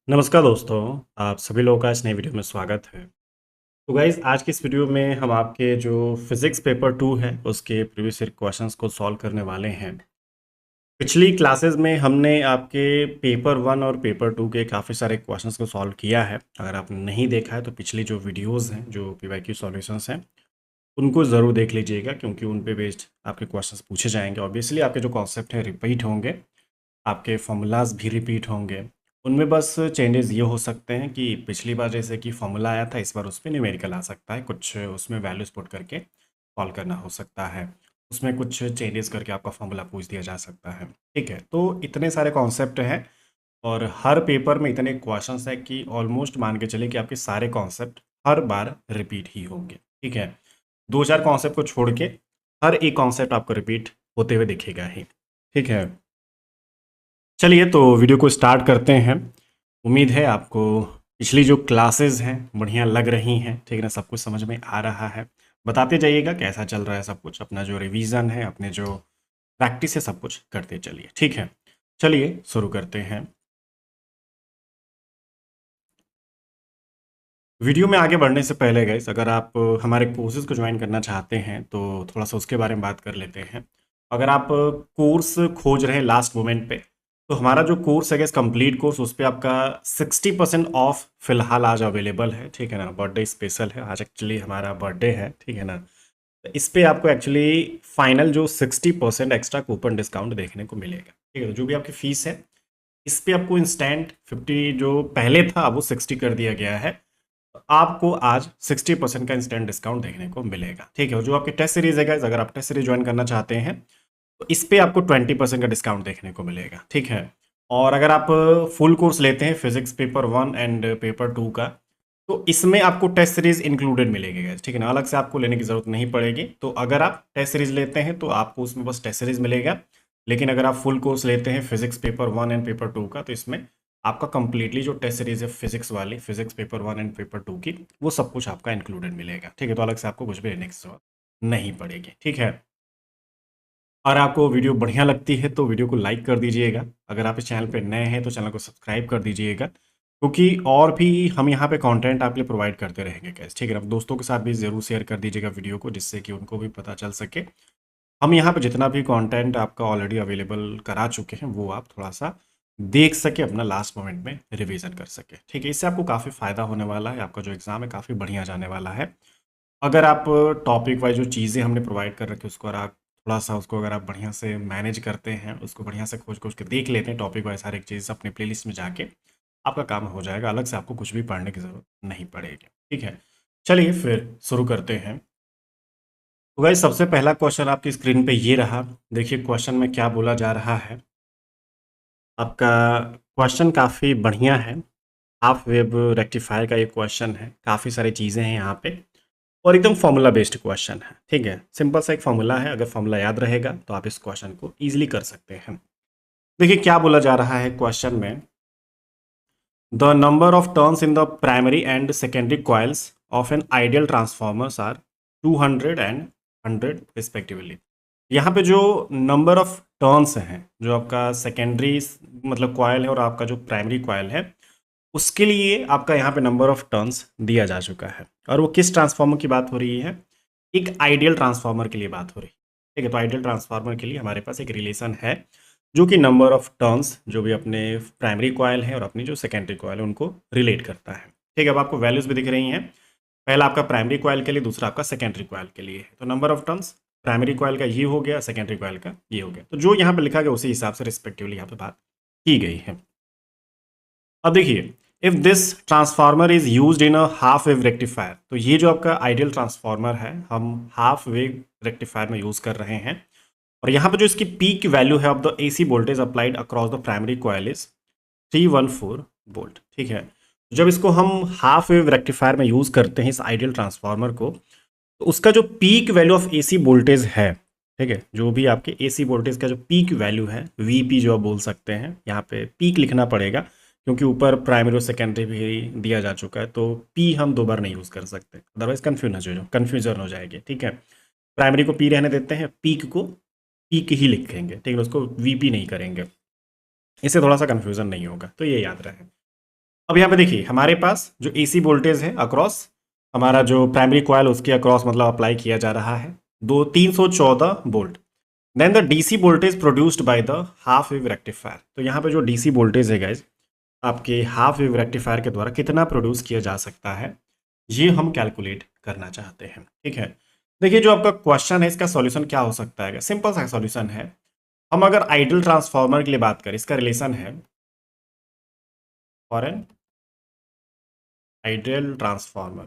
नमस्कार दोस्तों, आप सभी लोगों का इस नए वीडियो में स्वागत है। तो गाइज़ आज की इस वीडियो में हम आपके जो फिज़िक्स पेपर 2 है, उसके प्रीवियस ईयर क्वेश्चंस को सॉल्व करने वाले हैं। पिछली क्लासेस में हमने आपके पेपर 1 और पेपर 2 के काफ़ी सारे क्वेश्चंस को सॉल्व किया है। अगर आपने नहीं देखा है तो पिछली जो वीडियोज़ हैं, जो पीवाईक्यू सॉल्यूशंस हैं, उनको ज़रूर देख लीजिएगा क्योंकि उन पे बेस्ड आपके क्वेश्चंस पूछे जाएँगे। ऑब्वियसली आपके जो कॉन्सेप्ट हैं रिपीट होंगे। आपके फ़ॉर्मूलाज़ भी रिपीट होंगे। उनमें बस चेंजेस ये हो सकते हैं कि पिछली बार जैसे कि फ़ॉर्मूला आया था, इस बार उसमें न्यूमेरिकल आ सकता है। कुछ उसमें वैल्यूज़ पुट करके सॉल्व करना हो सकता है। उसमें कुछ चेंजेस करके आपका फ़ॉर्मूला पूछ दिया जा सकता है। ठीक है? तो इतने सारे कॉन्सेप्ट हैं और हर पेपर में इतने क्वेश्चंस हैं कि ऑलमोस्ट मान के चलिए कि आपके सारे कॉन्सेप्ट हर बार रिपीट ही होंगे। ठीक है? 2-4 कॉन्सेप्ट को छोड़ के हर एक कॉन्सेप्ट आपको रिपीट होते हुए दिखेगा ही। ठीक है? चलिए तो वीडियो को स्टार्ट करते हैं। उम्मीद है आपको पिछली जो क्लासेस हैं बढ़िया लग रही हैं, ठीक है ना? सब कुछ समझ में आ रहा है। बताते जाइएगा कैसा चल रहा है सब कुछ, अपना जो रिवीजन है, अपने जो प्रैक्टिस है, सब कुछ करते चलिए, ठीक है? चलिए शुरू करते हैं। वीडियो में आगे बढ़ने से पहले गाइस अगर आप हमारे कोर्सेज़ को ज्वाइन करना चाहते हैं तो थोड़ा-सा उसके बारे में बात कर लेते हैं। अगर आप कोर्स खोज रहे हैं लास्ट मोमेंट पे, तो हमारा जो कोर्स है गाइस कंप्लीट कोर्स उस पे आपका 60% ऑफ फिलहाल आज अवेलेबल है, ठीक है ना? बर्थडे स्पेशल है, आज एक्चुअली हमारा बर्थडे है, ठीक है ना? तो इस पे आपको एक्चुअली फाइनल जो 60% एक्स्ट्रा कूपन डिस्काउंट देखने को मिलेगा, ठीक है? तो जो भी आपकी फीस है, इस पे आपको इंस्टेंट 50 जो पहले था वो 60 कर दिया गया है। आपको आज 60% का इंस्टेंट डिस्काउंट देखने को मिलेगा, ठीक है? और जो आपके टेस्ट सीरीज है गाइस, अगर आप टेस्ट सीरीज ज्वाइन करना चाहते हैं तो इस पे आपको 20% का डिस्काउंट देखने को मिलेगा, ठीक है? और अगर आप फुल कोर्स लेते हैं फिजिक्स पेपर 1 एंड पेपर 2 का, तो इसमें आपको टेस्ट सीरीज इंक्लूडेड मिलेगी गाइस, ठीक है ना? अलग से आपको लेने की जरूरत नहीं पड़ेगी। तो अगर आप टेस्ट सीरीज लेते हैं तो आपको उसमें बस टेस्ट सीरीज मिलेगा, लेकिन अगर आप फुल कोर्स लेते हैं फिजिक्स पेपर 1 एंड पेपर 2 का, तो इसमें आपका कंप्लीटली जो टेस्ट सीरीज है फिजिक्स वाली, फिजिक्स पेपर 1 एंड पेपर 2 की, वो सब कुछ आपका इंक्लूडेड मिलेगा, ठीक है? तो अलग से आपको कुछ भी लेने की जरूरत नहीं पड़ेगी, ठीक है? और आपको वीडियो बढ़िया लगती है तो वीडियो को लाइक कर दीजिएगा। अगर आप इस चैनल पे नए हैं तो चैनल को सब्सक्राइब कर दीजिएगा, क्योंकि और भी हम यहाँ पे कंटेंट आपके लिए प्रोवाइड करते रहेंगे गाइस, ठीक है ना? दोस्तों के साथ भी ज़रूर शेयर कर दीजिएगा वीडियो को, जिससे कि उनको भी पता चल सके। हम यहाँ पे जितना भी कंटेंट आपका ऑलरेडी अवेलेबल करा चुके हैं वो आप थोड़ा-सा देख सके, अपना लास्ट मोमेंट में रिवीजन कर सके, ठीक है? इससे आपको काफ़ी फ़ायदा होने वाला है, आपका जो एग्ज़ाम है काफ़ी बढ़िया जाने वाला है। अगर आप टॉपिक वाइज़ जो चीज़ें हमने प्रोवाइड कर रखी है उसको अगर आप थोड़ा-सा उसको अगर आप बढ़िया से मैनेज करते हैं, उसको बढ़िया से खोज-खोज के देख लेते हैं टॉपिक वाइज़ हर एक चीज़ अपनी प्लेलिस्ट में जाके, आपका काम हो जाएगा। अलग से आपको कुछ भी पढ़ने की ज़रूरत नहीं पड़ेगी, ठीक है? चलिए फिर शुरू करते हैं। तो गाइस सबसे पहला क्वेश्चन आपकी स्क्रीन पे ये रहा। देखिए क्वेश्चन में क्या बोला जा रहा है। आपका क्वेश्चन काफ़ी बढ़िया है। हाफ वेव रेक्टिफायर का ये क्वेश्चन है। काफ़ी सारी चीज़ें हैं यहाँ पे और एकदम फॉर्मूला बेस्ड क्वेश्चन है, ठीक है? सिंपल सा एक फॉर्मूला है, अगर फॉर्मूला याद रहेगा तो आप इस क्वेश्चन को ईज़िली कर सकते हैं। देखिए क्या बोला जा रहा है क्वेश्चन में, the number of turns in the primary and secondary coils of an ideal transformers are 200 and 100 respectively. यहाँ पे जो नंबर ऑफ टर्न्स हैं, जो आपका सेकेंडरी मतलब कॉइल है और आपका जो प्राइमरी कॉइल है, उसके लिए आपका यहाँ पे नंबर ऑफ टर्न्स दिया जा चुका है। और वो किस ट्रांसफॉर्मर की बात हो रही है? एक आइडियल ट्रांसफॉर्मर के लिए बात हो रही है, ठीक है? तो आइडियल ट्रांसफॉर्मर के लिए हमारे पास एक रिलेशन है, जो कि नंबर ऑफ टर्न्स जो भी अपने प्राइमरी कॉइल है और अपनी जो सेकेंडरी कॉइल है उनको रिलेट करता है, ठीक है? अब आपको वैल्यूज भी दिख रही हैं। पहला आपका प्राइमरी कॉइल के लिए, दूसरा आपका सेकेंडरी कॉइल के लिए है। तो number of turns primary coil का ये हो गया, सेकेंडरी कॉइल का ये हो गया। तो जो यहाँ पे लिखा गया उसी हिसाब से रिस्पेक्टिवली यहाँ पे बात की गई है। अब देखिए, if this transformer is used in a half wave rectifier, तो ये जो आपका आइडियल ट्रांसफार्मर है हम हाफ वेव रेक्टिफायर में यूज कर रहे हैं। और यहाँ पे जो इसकी पीक वैल्यू है of the AC voltage applied across the primary coil is 314 volt, ठीक है? जब इसको हम हाफ वेव रेक्टिफायर में यूज करते हैं इस आइडियल ट्रांसफार्मर को, तो उसका जो peak value of AC voltage है, ठीक है, जो भी आपके एसी वोल्टेज का जो पीक वैल्यू है, वीपी जो आप बोल सकते हैं, यहाँ पे पीक लिखना पड़ेगा क्योंकि ऊपर प्राइमरी और सेकेंडरी भी दिया जा चुका है, तो पी हम दो बार नहीं यूज कर सकते, अदरवाइज कन्फ्यूजन हो जाएगी, ठीक है? प्राइमरी को पी रहने देते हैं, पीक को पीक ही लिखेंगे, ठीक है? उसको वीपी नहीं करेंगे, इससे थोड़ा सा कन्फ्यूजन नहीं होगा, तो ये याद रहे। अब यहाँ पे देखिए हमारे पास जो एसी वोल्टेज है अक्रॉस हमारा जो प्राइमरी कॉइल उसके अक्रॉस मतलब अप्लाई किया जा रहा है 314 volt. Then the DC voltage produced by the half wave rectifier. तो यहाँ पे जो डीसी वोल्टेज है गाइज आपके हाफ वेव रेक्टिफायर के द्वारा कितना प्रोड्यूस किया जा सकता है ये हम कैलकुलेट करना चाहते हैं। ठीक है, देखिए जो आपका क्वेश्चन है इसका सॉल्यूशन क्या हो सकता है, सिंपल सा सॉल्यूशन है। हम अगर आइडियल ट्रांसफार्मर के लिए बात करें इसका रिलेशन है फॉर एन आइडियल ट्रांसफार्मर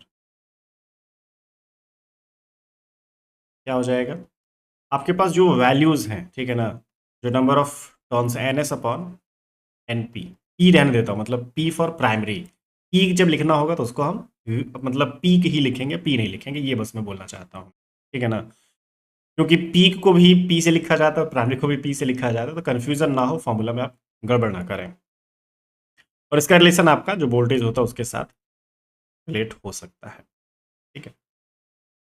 क्या हो जाएगा, आपके पास जो वैल्यूज हैं ठीक है ना, जो number of turns N S upon N P, P रहने देता हूँ मतलब पी फॉर प्राइमरी, पी जब लिखना होगा तो उसको हम मतलब पी ही लिखेंगे, पी नहीं लिखेंगे, ये बस मैं बोलना चाहता हूँ। ठीक है ना, क्योंकि पीक को भी पी से लिखा जाता है, प्राइमरी को भी पी से लिखा जाता है, तो कन्फ्यूजन ना हो, फॉर्मूला में आप गड़बड़ ना करें। और इसका रिलेशन आपका जो वोल्टेज होता है उसके साथ रिलेट हो सकता है। ठीक है,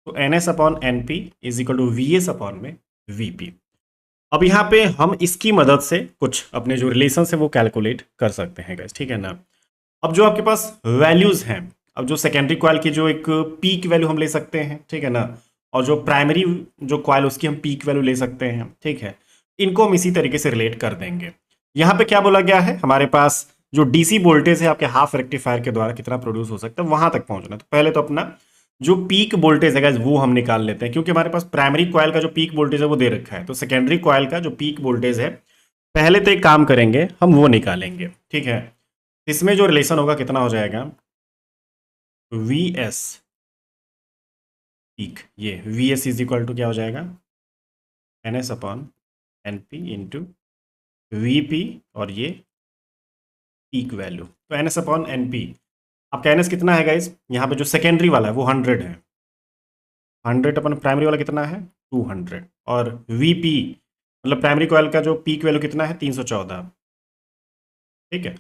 तो N S upon N P is equal to V S upon में वी पी। अब यहाँ पे हम इसकी मदद से कुछ अपने जो रिलेशन है वो कैलकुलेट कर सकते हैं गाइस। ठीक है ना, अब जो आपके पास वैल्यूज हैं, अब जो सेकेंडरी कॉइल की जो एक पीक वैल्यू हम ले सकते हैं ठीक है ना, और जो प्राइमरी जो कॉइल उसकी हम पीक वैल्यू ले सकते हैं। ठीक है, इनको हम इसी तरीके से रिलेट कर देंगे। यहाँ पे क्या बोला गया है, हमारे पास जो डीसी वोल्टेज है आपके हाफ रेक्टिफायर के द्वारा कितना प्रोड्यूस हो सकता है वहां तक पहुंचना है। तो पहले तो अपना जो पीक वोल्टेज है वो हम निकाल लेते हैं, क्योंकि हमारे पास प्राइमरी कॉइल का जो पीक वोल्टेज है वो दे रखा है, तो सेकेंडरी कॉइल का जो पीक वोल्टेज है पहले तो एक काम करेंगे हम वो निकालेंगे। ठीक है, इसमें जो रिलेशन होगा कितना हो जाएगा, वी एस पीक, ये V S is equal to क्या हो जाएगा, N S upon N P into V P, और ये पीक वैल्यू। तो N S upon N P, आपका एन एस कितना है गाइज, यहाँ पे जो सेकेंडरी वाला है वो 100 है, 100 अपन प्राइमरी वाला कितना है 200, और वी पी मतलब प्राइमरी कॉइल का जो पीक वैल्यू कितना है 314। ठीक है,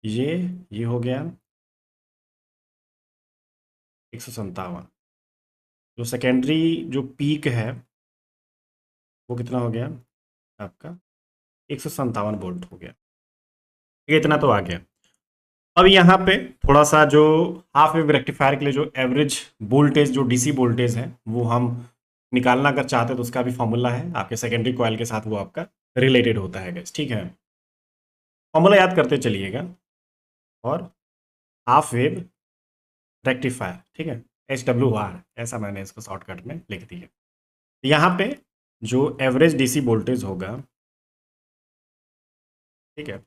ये हो गया 157। जो सेकेंडरी जो पीक है वो कितना हो गया आपका 157 वोल्ट हो गया। ठीक है, इतना तो आ गया। अब यहाँ पे थोड़ा सा जो हाफ वेव रेक्टिफायर के लिए जो एवरेज वोल्टेज जो डीसी वोल्टेज है वो हम निकालना अगर चाहते हैं तो उसका भी फॉर्मूला है आपके सेकेंडरी कॉइल के साथ, वो आपका रिलेटेड होता है गाइस। ठीक है, फॉर्मूला याद करते चलिएगा, और हाफ वेव रेक्टिफायर ठीक है HWR, ऐसा मैंने इसको शॉर्टकट में लिख दिया। यहाँ पे जो एवरेज डीसी वोल्टेज होगा ठीक है,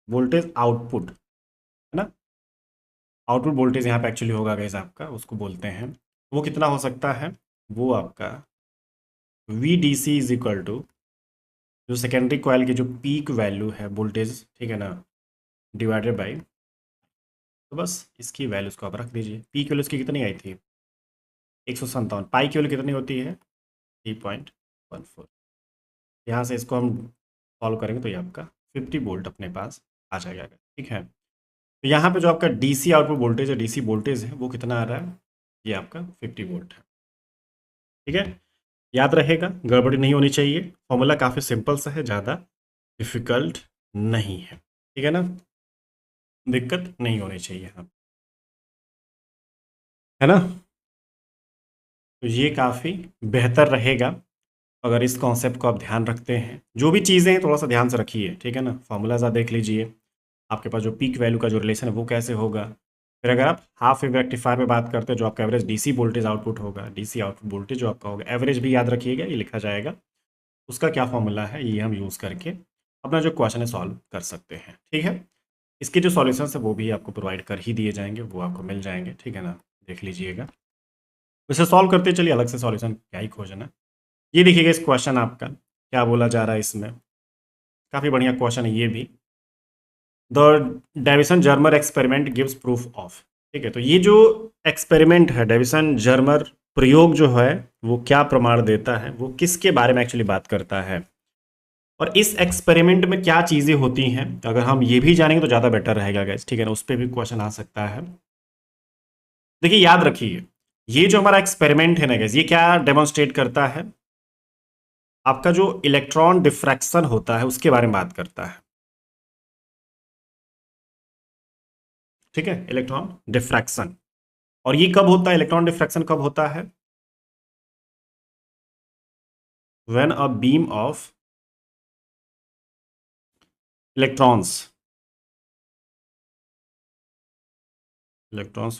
वोल्टेज आउटपुट है ना, आउटपुट वोल्टेज यहाँ पे एक्चुअली होगा गाइस आपका, उसको बोलते हैं, वो कितना हो सकता है, वो आपका V D C is equal to जो सेकेंडरी कॉइल की जो पीक वैल्यू है वोल्टेज ठीक है ना, डिवाइडेड बाई, तो बस इसकी वैल्यूज को आप रख दीजिए। पीक वैल्यू इसकी कितनी आई थी 157, पाई की वैल्यू कितनी होती है 3.14। यहाँ से इसको हम सॉल्व करेंगे तो ये आपका 50 वोल्ट अपने पास आ जाएगा। ठीक है, तो यहाँ पे जो आपका डीसी आउटपुट वोल्टेज है, डीसी वोल्टेज है वो कितना आ रहा है, ये आपका 50 वोल्ट है। ठीक है, याद रहेगा, गड़बड़ी नहीं होनी चाहिए, फॉर्मूला काफ़ी सिंपल सा है, ज़्यादा डिफिकल्ट नहीं है। ठीक है ना, दिक्कत नहीं होनी चाहिए हाँ, है ना, तो ये काफ़ी बेहतर रहेगा अगर इस कॉन्सेप्ट को आप ध्यान रखते हैं। जो भी चीज़ें हैं थोड़ा सा ध्यान से रखिए। ठीक है ना, फॉर्मूलाज आप देख लीजिए, आपके पास जो पीक वैल्यू का जो रिलेशन है वो कैसे होगा। फिर अगर आप हाफ वेव रेक्टिफायर में बात करते हैं, जो आपका एवरेज डीसी वोल्टेज आउटपुट होगा, डीसी आउटपुट वोल्टेज जो आपका होगा, एवरेज भी याद रखिएगा, ये लिखा जाएगा, उसका क्या फॉर्मूला है ये हम यूज़ करके अपना जो क्वेश्चन है सॉल्व कर सकते हैं। ठीक है, इसके जो सॉल्यूशंस है वो भी आपको प्रोवाइड कर ही दिए जाएंगे, वो आपको मिल जाएंगे। ठीक है ना, देख लीजिएगा, इसे सॉल्व करते चलिए, अलग से सॉल्यूशन क्या ही खोजना। ये देखिएगा इस क्वेश्चन आपका क्या बोला जा रहा है, इसमें काफ़ी बढ़िया क्वेश्चन है ये भी। The Davisson Germer experiment gives proof of. ठीक है, तो ये जो एक्सपेरिमेंट है डेविसन जर्मर प्रयोग जो है वो क्या प्रमाण देता है, वो किसके बारे में एक्चुअली बात करता है, और इस एक्सपेरिमेंट में क्या चीज़ें होती हैं, अगर हम ये भी जानेंगे तो ज़्यादा बेटर रहेगा गाइस। ठीक है ना, उस पर भी क्वेश्चन आ सकता है। देखिए याद रखिए, ये जो हमारा एक्सपेरिमेंट है ना गाइस, ये क्या डेमोन्स्ट्रेट करता है, आपका जो इलेक्ट्रॉन डिफ्रैक्शन होता है उसके बारे में बात करता है। ठीक है, इलेक्ट्रॉन डिफ्रैक्शन। और ये कब होता है, इलेक्ट्रॉन डिफ्रैक्शन कब होता है? When a beam of electrons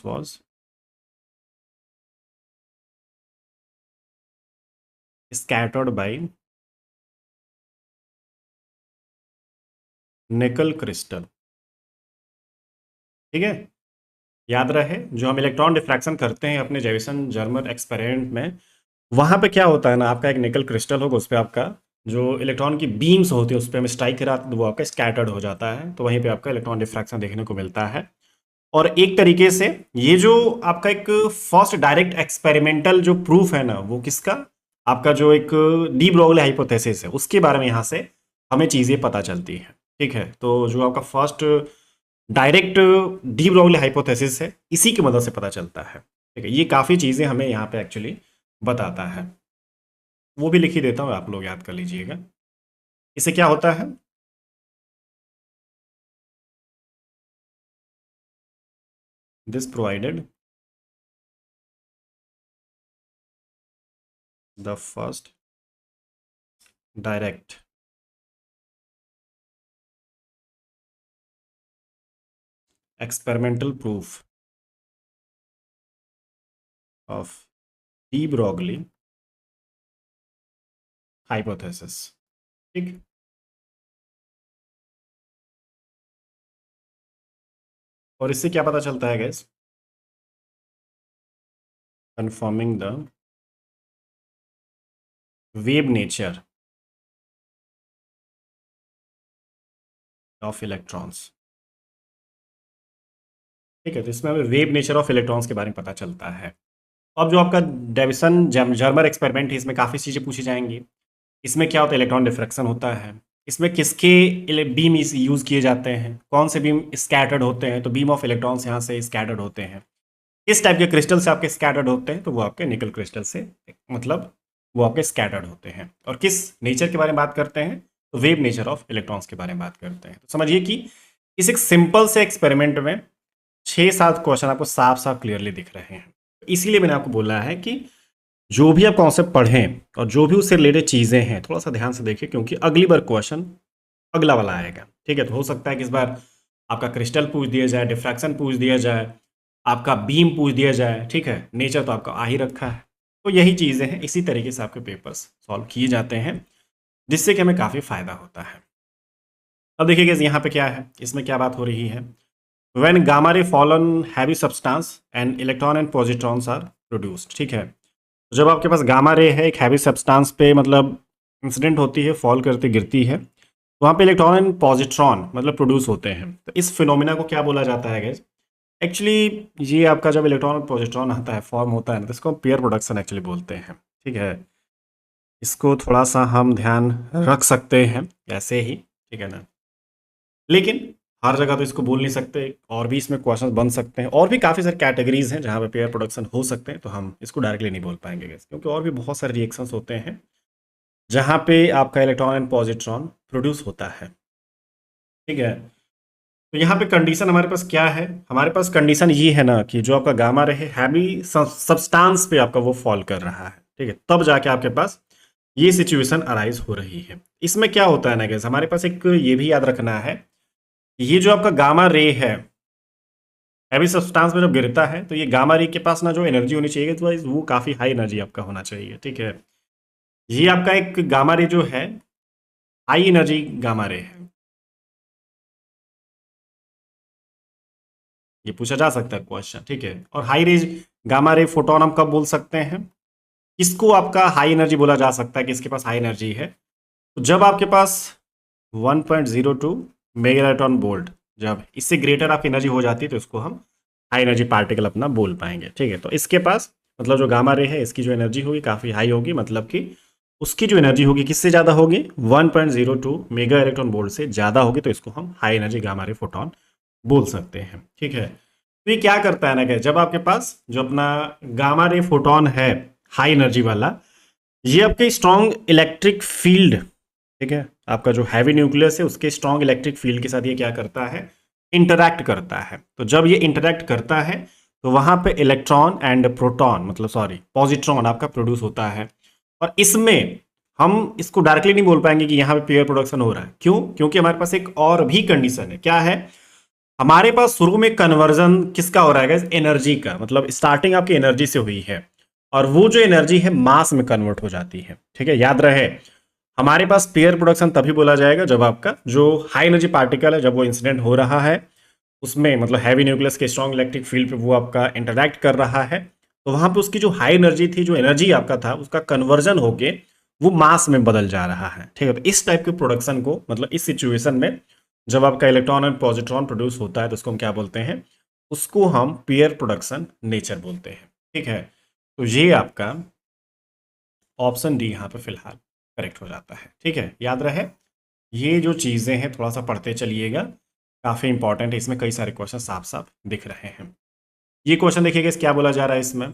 was scattered by nickel crystal. ठीक है, याद रहे जो हम इलेक्ट्रॉन डिफ्रैक्शन करते हैं अपने जेविसन जर्मर एक्सपेरिमेंट में, वहां पे क्या होता है ना, आपका एक निकल क्रिस्टल होगा, उस पर आपका जो इलेक्ट्रॉन की बीम्स होती है उस पर हमें स्ट्राइक करा तो वो आपका स्कैटर्ड हो जाता है, तो वहीं पे आपका इलेक्ट्रॉन डिफ्रैक्शन देखने को मिलता है। और एक तरीके से ये जो आपका एक फर्स्ट डायरेक्ट एक्सपेरिमेंटल जो प्रूफ है ना, वो किसका, आपका जो एक डी ब्रोगली हाइपोथेसिस है, उसके बारे में यहाँ से हमें चीज़ें पता चलती हैं। ठीक है, तो जो आपका first direct de Broglie hypothesis है, इसी की मदद से पता चलता है। ठीक है, ये काफ़ी चीज़ें हमें यहाँ पे एक्चुअली बताता है, वो भी लिख ही देता हूँ, आप लोग याद कर लीजिएगा। इससे क्या होता है, this provided the first direct experimental proof of de Broglie hypothesis। ठीक, और इससे क्या पता चलता है guys, confirming the wave nature of electrons. ठीक है, तो इसमें हमें वेव नेचर ऑफ इलेक्ट्रॉन्स के बारे में पता चलता है। अब जो आपका डेविसन जर्मर एक्सपेरिमेंट है, इसमें काफ़ी चीज़ें पूछी जाएंगी। इसमें क्या होता है, इलेक्ट्रॉन डिफ्रैक्शन होता है। इसमें किसके बीम यूज़ किए जाते हैं, कौन से बीम स्कैटर्ड होते हैं, तो बीम ऑफ इलेक्ट्रॉन्स यहाँ से स्कैटर्ड होते हैं। किस टाइप के क्रिस्टल से आपके स्कैटर्ड होते हैं, तो वो आपके निकल क्रिस्टल से, मतलब वो आपके स्कैटर्ड होते हैं। और किस नेचर के बारे में बात करते हैं, तो वेव नेचर ऑफ इलेक्ट्रॉन्स के बारे में बात करते हैं। तो समझिए कि इस एक सिंपल से एक्सपेरिमेंट में 6-7 क्वेश्चन आपको साफ साफ क्लियरली दिख रहे हैं। इसीलिए मैंने आपको बोला है कि जो भी आप कॉन्सेप्ट पढ़ें और जो भी उससे रिलेटेड चीज़ें हैं, थोड़ा सा ध्यान से देखिए, क्योंकि अगली बार क्वेश्चन अगला वाला आएगा। ठीक है, तो हो सकता है कि इस बार आपका क्रिस्टल पूछ दिया जाए, डिफ्रैक्शन पूछ दिया जाए, आपका बीम पूछ दिया जाए। ठीक है, नेचर तो आपका आ ही रखा है। तो यही चीज़ें हैं, इसी तरीके से आपके पेपर्स सॉल्व किए जाते हैं, जिससे कि हमें काफ़ी फ़ायदा होता है। अब देखिए गाइस, यहाँ पे क्या है, इसमें क्या बात हो रही है, when gamma ray fall on heavy substance and electron and positrons are produced. ठीक है, तो जब आपके पास गामा रे है, एक हैवी सब्सटेंस पे मतलब इंसिडेंट होती है, फॉल करती गिरती है, तो वहाँ पे इलेक्ट्रॉन एंड पॉजिट्रॉन मतलब प्रोड्यूस होते हैं। तो इस फिनोमिना को क्या बोला जाता है गाइस, एक्चुअली ये आपका जब इलेक्ट्रॉन और पॉजिट्रॉन आता है, फॉर्म होता है ना, तो इसको हम पेयर प्रोडक्शन एक्चुअली बोलते हैं। ठीक है, इसको थोड़ा सा हम ध्यान रख सकते हैं ऐसे ही, ठीक है ना, लेकिन हर जगह तो इसको बोल नहीं सकते, और भी इसमें क्वेश्चन बन सकते हैं, और भी काफ़ी सारी कैटेगरीज हैं जहाँ पे पेयर प्रोडक्शन हो सकते हैं, तो हम इसको डायरेक्टली नहीं बोल पाएंगे guys, क्योंकि और भी बहुत सारे रिएक्शंस होते हैं जहाँ पे आपका इलेक्ट्रॉन एंड पॉजिट्रॉन प्रोड्यूस होता है। ठीक है, तो यहाँ पे कंडीशन हमारे पास क्या है, हमारे पास कंडीशन ये है ना कि जो आपका गामा रे है हैवी सब्सटेंस पे आपका वो फॉल कर रहा है। ठीक है, तब जाके आपके पास ये सिचुएशन अराइज हो रही है। इसमें क्या होता है ना गैस, हमारे पास एक ये भी याद रखना है, ये जो आपका गामा रे है हैवी सब्सटेंस में जब गिरता है, तो ये गामा रे के पास ना जो एनर्जी होनी चाहिए, तो वो काफ़ी हाई एनर्जी आपका होना चाहिए। ठीक है, ये आपका एक गामा रे जो है हाई एनर्जी गामा रे है, ये पूछा जा सकता है क्वेश्चन। ठीक है, और high raise gamma ray photon हम कब बोल सकते हैं, किसको आपका हाई एनर्जी बोला जा सकता है कि इसके पास हाई एनर्जी है, तो जब आपके पास 1.02 मेगा इलेक्ट्रॉन वोल्ट, जब इससे ग्रेटर आपकी एनर्जी हो जाती है, तो इसको हम हाई एनर्जी पार्टिकल अपना बोल पाएंगे। ठीक है, तो इसके पास मतलब जो गामा रे है, इसकी जो एनर्जी होगी काफ़ी हाई होगी, मतलब कि उसकी जो एनर्जी होगी किससे ज़्यादा होगी, 1.02 मेगा इलेक्ट्रॉन वोल्ट से ज़्यादा होगी, तो इसको हम high energy gamma ray photon बोल सकते हैं। ठीक है, तो ये क्या करता है ना कि जब आपके पास जो अपना गामा रे फोटोन है हाई एनर्जी वाला, ये आपके स्ट्रॉन्ग इलेक्ट्रिक फील्ड, ठीक है, आपका जो हैवी न्यूक्लियस है उसके स्ट्रॉन्ग इलेक्ट्रिक फील्ड के साथ ये क्या करता है, इंटरैक्ट करता है। तो जब ये इंटरैक्ट करता है तो वहां पे इलेक्ट्रॉन एंड प्रोटॉन मतलब सॉरी पॉजिट्रॉन आपका प्रोड्यूस होता है। और इसमें हम इसको डायरेक्टली नहीं बोल पाएंगे कि यहाँ पे पेयर प्रोडक्शन हो रहा है। क्यों? क्योंकि हमारे पास एक और भी कंडीशन है। क्या है? हमारे पास शुरू में कन्वर्जन किसका हो रहा है? एनर्जी का, मतलब स्टार्टिंग आपकी एनर्जी से हुई है और वो जो एनर्जी है मास में कन्वर्ट हो जाती है। ठीक है, याद रहे हमारे पास पेयर प्रोडक्शन तभी बोला जाएगा जब आपका जो हाई एनर्जी पार्टिकल है, जब वो इंसिडेंट हो रहा है उसमें, मतलब हैवी न्यूक्लियस के स्ट्रॉन्ग इलेक्ट्रिक फील्ड पे वो आपका इंटरैक्ट कर रहा है, तो वहां पे उसकी जो हाई एनर्जी थी, जो एनर्जी आपका था, उसका कन्वर्जन होके वो मास में बदल जा रहा है। ठीक है, तो इस टाइप के प्रोडक्शन को, मतलब इस सिचुएशन में जब आपका इलेक्ट्रॉन एंड पॉजिट्रॉन प्रोड्यूस होता है तो उसको हम क्या बोलते हैं? उसको हम पेयर प्रोडक्शन नेचर बोलते हैं। ठीक है, तो ये आपका ऑप्शन डी यहाँ पे फिलहाल करेक्ट हो जाता है। ठीक है, याद रहे ये जो चीज़ें हैं थोड़ा सा पढ़ते चलिएगा, काफ़ी इंपॉर्टेंट है। इसमें कई सारे क्वेश्चन साफ साफ दिख रहे हैं। ये क्वेश्चन देखिएगा, क्या बोला जा रहा है इसमें?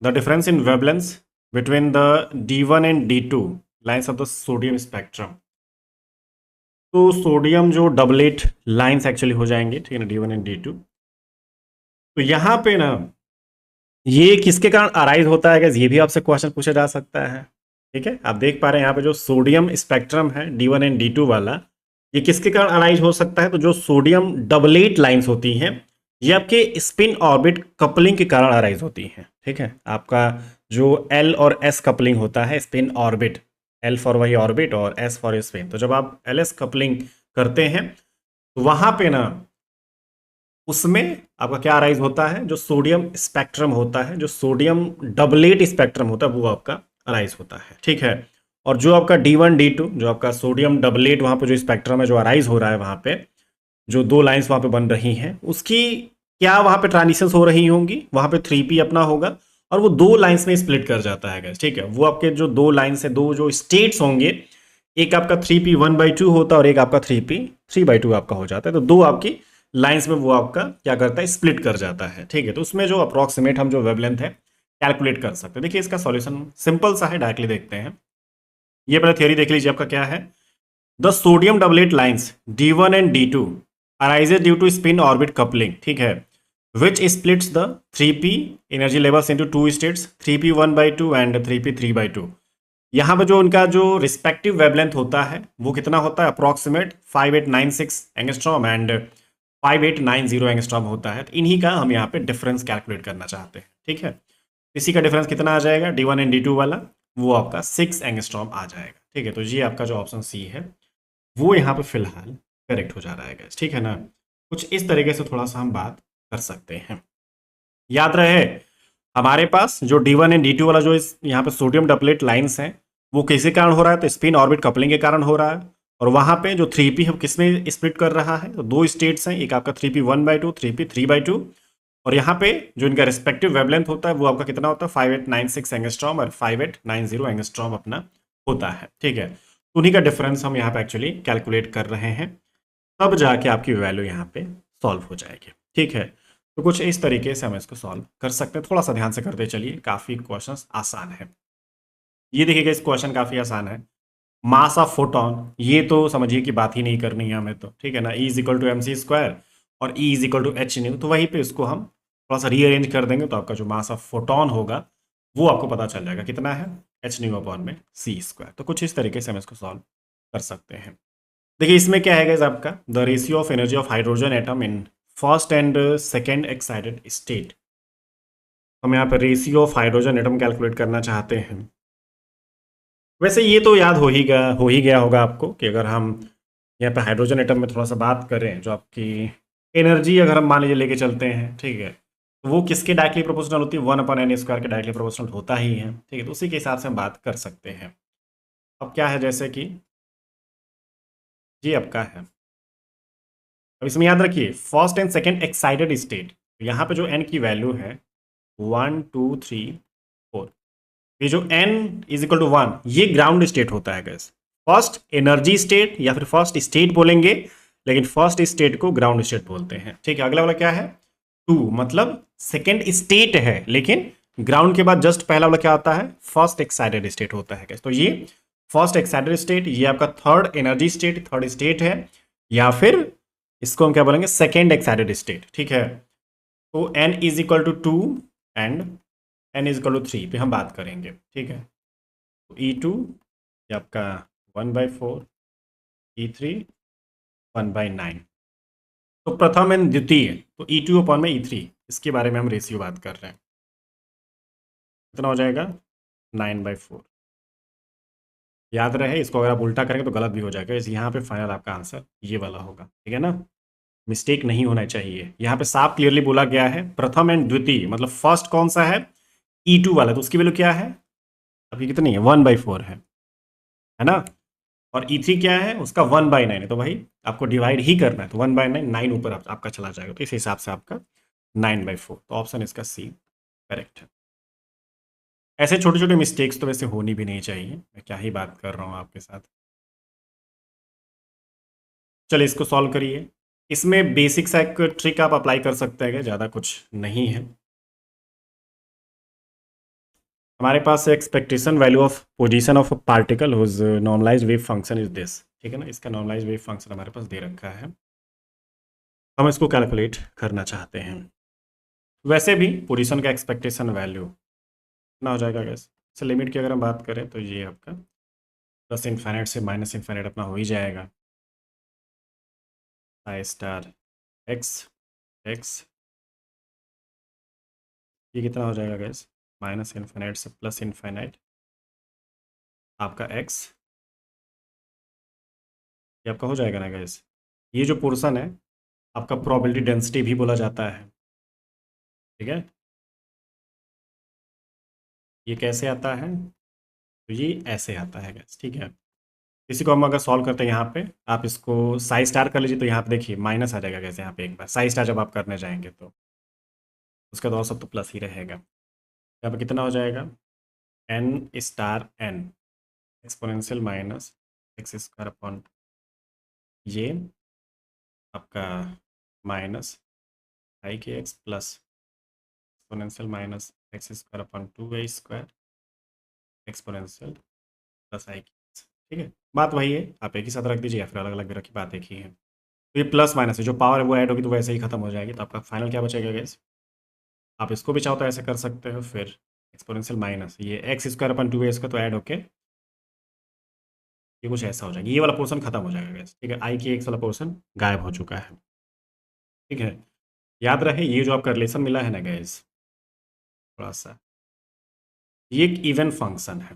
The difference in wavelength between the D1 and D2 lines of the sodium spectrum. तो सोडियम जो डबलेट लाइन्स एक्चुअली हो जाएंगे, ठीक है ना, D1 एंड D2। तो यहाँ पे ना ये किसके कारण अराइज होता है guys? ये भी आपसे क्वेश्चन पूछा जा सकता है। ठीक है, आप देख पा रहे हैं यहाँ पे जो सोडियम स्पेक्ट्रम है D1 एंड D2 वाला, ये किसके कारण अराइज हो सकता है? तो जो सोडियम डबलेट लाइंस होती हैं ये आपके स्पिन ऑर्बिट कपलिंग के कारण अराइज होती हैं। ठीक है, आपका जो L और S कपलिंग होता है, स्पिन ऑर्बिट, L फॉर वही ऑर्बिट और S फॉर स्पिन, तो जब आप LS कपलिंग करते हैं तो वहां पे ना उसमें आपका क्या अराइज होता है? जो सोडियम स्पेक्ट्रम होता है, जो सोडियम डबलेट स्पेक्ट्रम होता है, वो आपका अराइज होता है। ठीक है, और जो आपका D1 D2 जो आपका सोडियम डबलेट वहां पे जो स्पेक्ट्रम है जो अराइज हो रहा है, वहां पे जो दो लाइंस वहां पे बन रही हैं, उसकी क्या वहां पे ट्रांजिशंस हो रही होंगी? वहां पे 3p अपना होगा और वो दो लाइंस में स्प्लिट कर जाता है। ठीक है, वो आपके जो दो लाइंस है, दो जो स्टेट्स होंगे, एक आपका 3p 1/2 होता है और एक आपका 3p 3/2 आपका हो जाता है। तो दो आपकी लाइंस में वो आपका क्या करता है? स्प्लिट कर जाता है। ठीक है, तो उसमें जो अप्रोक्सीमेट हम जो वेवलेंथ है कैलकुलेट कर सकते हैं। देखिए इसका सॉल्यूशन सिंपल सा है, डायरेक्टली देखते हैं। ये पहले थ्योरी देख लीजिए आपका क्या है। The sodium doublet lines D1 and D2 arises due to spin orbit coupling, ठीक है, which splits the 3p energy levels into two states, 3p 1/2 and 3p 3/2। यहाँ पे जो उनका जो रिस्पेक्टिव वेवलेंथ होता है वो कितना होता है? अप्रोक्सीमेट 5896 एंगस्ट्रॉम एंड 5890 एंगस्ट्रॉम होता है। तो इन्हीं का हम यहाँ पे डिफरेंस कैलकुलेट करना चाहते हैं। ठीक है, इसी का डिफरेंस कितना आ जाएगा? D1 एंड D2 वाला, वो आपका 6 एंगस्ट्रॉम आ जाएगा। ठीक है, तो ये आपका जो ऑप्शन सी है वो यहाँ पे फिलहाल करेक्ट हो जा रहा है guys। ठीक है ना, कुछ इस तरीके से थोड़ा सा हम बात कर सकते हैं। याद रहे हमारे पास जो D1 एंड D2 वाला जो इस यहाँ पे सोडियम डबलेट लाइंस हैं वो किसी कारण हो रहा है? तो स्पिन ऑर्बिट कपलिंग के कारण हो रहा है। और वहां पे जो 3p है किसमें स्प्लिट कर रहा है? तो दो स्टेट्स हैं, एक आपका 3p 1/2, 3p 3/2। और यहाँ पे जो इनका रिस्पेक्टिव वेवलेंथ होता है वो आपका कितना होता है? 5896 एंगस्ट्रॉम और 5890 एंगस्ट्रॉम अपना होता है। ठीक है, तो उन्हीं का डिफरेंस हम यहाँ पे एक्चुअली कैलकुलेट कर रहे हैं, तब जाके आपकी वैल्यू यहाँ पे सॉल्व हो जाएगी। ठीक है, तो कुछ इस तरीके से हम इसको सॉल्व कर सकते हैं। थोड़ा सा ध्यान से करते चलिए, काफ़ी क्वेश्चंस आसान है। ये देखिएगा, इस क्वेश्चन काफ़ी आसान है। मास ऑफ फोटोन, ये तो समझिए कि बात ही नहीं करनी है हमें तो। ठीक है ना, E = mc² और E = h न्यू। तो वहीं पे इसको हम थोड़ा सा रीअरेंज कर देंगे तो आपका जो मास ऑफ फोटोन होगा वो आपको पता चल जाएगा कितना है? h/c²। तो कुछ इस तरीके से हम इसको सॉल्व कर सकते हैं। देखिए इसमें क्या है गाइस, आपका the ratio of energy of hydrogen atom in first and second excited state. हम यहाँ पर ratio of hydrogen atom calculate करना चाहते हैं। वैसे ये तो याद हो ही गया होगा आपको कि अगर हम यहाँ पे हाइड्रोजन एटम में थोड़ा सा बात करें, जो आपकी एनर्जी अगर हम मान लीजिए लेके चलते हैं, ठीक है, तो वो किसके डायरेक्टली प्रोपोर्शनल होती है? 1/n² के डायरेक्टली प्रोपोर्शनल होता ही है। ठीक है, तो उसी के हिसाब से हम बात कर सकते हैं। अब क्या है, जैसे कि ये आपका है, अब इसमें याद रखिए first and second excited state, यहाँ पे जो n की वैल्यू है 1 2 3 4, ये जो n = 1 ये ग्राउंड स्टेट होता है गैस। फर्स्ट एनर्जी स्टेट या फिर फर्स्ट स्टेट बोलेंगे, लेकिन फर्स्ट स्टेट को ग्राउंड स्टेट बोलते हैं। ठीक है, अगला वाला क्या है? 2, मतलब सेकेंड स्टेट है, लेकिन ग्राउंड के बाद जस्ट पहला वाला क्या आता है? फर्स्ट एक्साइटेड स्टेट होता है गैस। तो ये फर्स्ट एक्साइटेड स्टेट, ये आपका third energy state, third state है, या फिर इसको हम क्या बोलेंगे, सेकेंड एक्साइटेड स्टेट, ठीक है। तो n is equal to 2 and n is equal to 3 पे हम बात करेंगे, ठीक है। तो E2 ये आपका 1/4, E3 1/9। तो प्रथम एंड द्वितीय, तो E2 अपॉन में E3, इसके बारे में हम रेशियो बात कर रहे हैं। कितना हो जाएगा, 9/4। याद रहे, इसको अगर आप उल्टा करेंगे तो गलत भी हो जाएगा, इस यहाँ पे फाइनल आपका आंसर ये वाला होगा, ठीक है ना। मिस्टेक नहीं होना चाहिए, यहाँ पे साफ क्लियरली बोला गया है प्रथम एंड द्वितीय, मतलब फर्स्ट कौन सा है, E2 वाला, तो उसकी वैल्यू क्या है, अभी कितनी है, 1/4 है ना। और E3 क्या है, उसका 1/9 है, तो भाई आपको डिवाइड ही करना है, तो 1/9, 9 ऊपर आपका चला जाएगा, तो इस हिसाब से आपका 9/4, तो ऑप्शन इसका सी करेक्ट है। ऐसे छोटे छोटे मिस्टेक्स तो वैसे होनी भी नहीं चाहिए, मैं क्या ही बात कर रहा हूँ आपके साथ। चलिए इसको सॉल्व करिए। इसमें बेसिक सा एक ट्रिक आप अप्लाई कर सकते हैं, ज़्यादा कुछ नहीं है। हमारे पास expectation value of position of particle whose normalised wave function is this, ठीक है ना। इसका नॉर्मलाइज्ड वेव फंक्शन हमारे पास दे रखा है, हम इसको कैलकुलेट करना चाहते हैं। वैसे भी पोजीशन का एक्सपेक्टेशन वैल्यू कितना हो जाएगा गैस, से लिमिट की अगर हम बात करें तो ये आपका प्लस इन्फाइनाइट से माइनस इन्फाइनाइट अपना हो ही जाएगा। आई स्टार एक्स एक्स, ये कितना हो जाएगा गैस, माइनस इन्फाइनाइट से प्लस इन्फाइनाइट आपका एक्स, ये आपका हो जाएगा ना गैस। ये जो पोर्शन है आपका प्रोबेबिलिटी डेंसिटी भी बोला जाता है, ठीक है। ये कैसे आता है, तो ये ऐसे आता है गैस, ठीक है। इसी को हम अगर सॉल्व करते हैं यहाँ पे, आप इसको साई स्टार कर लीजिए, तो यहाँ पे देखिए माइनस आ जाएगा गैस, यहाँ पे एक बार साई स्टार जब आप करने जाएंगे तो उसका तो और सब तो प्लस ही रहेगा। यहाँ पे कितना हो जाएगा, N star N exponential minus X square upon ये आपका minus I K X plus exponential minus X square upon 2a square exponential plus I K X, ठीक है। बात वही है, आप एक ही साथ रख दीजिए या फिर अलग अलग भी रखी, बात एक ही है। तो ये प्लस माइनस है, जो पावर है वो ऐड होगी तो वैसे ही खत्म हो जाएगी, तो आपका फाइनल क्या बचेगा गैस। आप इसको भी चाहो तो ऐसे कर सकते हो, फिर एक्सपोनेंशियल माइनस ये x square upon 2a square, तो ऐड होके ये कुछ ऐसा हो जाएगा, ये वाला पोर्शन खत्म हो जाएगा गैस, ठीक है। आई की एक्स वाला पोर्शन गायब हो चुका है, ठीक है। याद रहे ये जो आपका रिलेशन मिला है ना गैस, थोड़ा सा ये एक इवन फंक्शन है,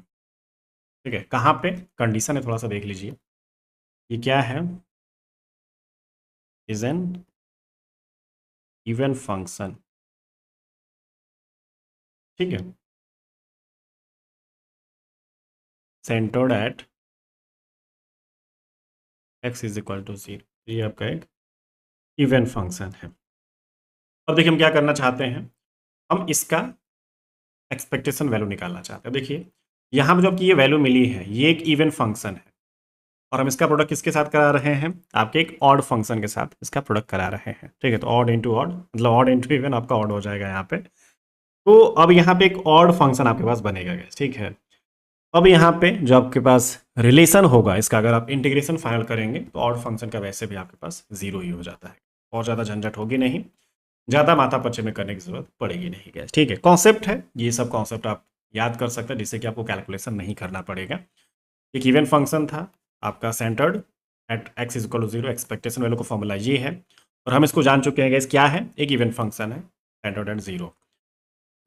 ठीक है। कहाँ पे कंडीशन है थोड़ा सा देख लीजिए, ये क्या है, इज एन इवन फंक्शन, ठीक है, centred at X is equal to 0, ये आपका एक इवन फंक्शन है। अब देखिए हम क्या करना चाहते हैं, हम इसका एक्सपेक्टेशन वैल्यू निकालना चाहते हैं। देखिए यहाँ पर जो आपकी ये वैल्यू मिली है, ये एक इवन फंक्शन है, और हम इसका प्रोडक्ट किसके साथ करा रहे हैं, आपके एक ऑड फंक्शन के साथ इसका प्रोडक्ट करा रहे हैं, ठीक है। तो ऑड इंटू ऑड मतलब ऑड इंटू इवन आपका ऑड हो जाएगा यहाँ पे। तो अब यहाँ पे एक ऑड फंक्शन आपके पास बनेगा गैस, ठीक है। अब यहाँ पे जो आपके पास रिलेशन होगा इसका, अगर आप इंटीग्रेशन फाइनल करेंगे तो ऑड फंक्शन का वैसे भी आपके पास 0 ही हो जाता है, और ज़्यादा झंझट होगी नहीं, ज़्यादा माथा पच्चे में करने की जरूरत पड़ेगी नहीं गैस, ठीक है। कॉन्सेप्ट है, ये सब कॉन्सेप्ट आप याद कर सकते हैं, जिससे कि आपको कैलकुलेशन नहीं करना पड़ेगा। एक इवन फंक्शन था आपका centred at X is equal to 0, expectation value का फॉर्मूला ये है, और हम इसको जान चुके हैं गैस क्या है, एक इवन फंक्शन है centred at 0,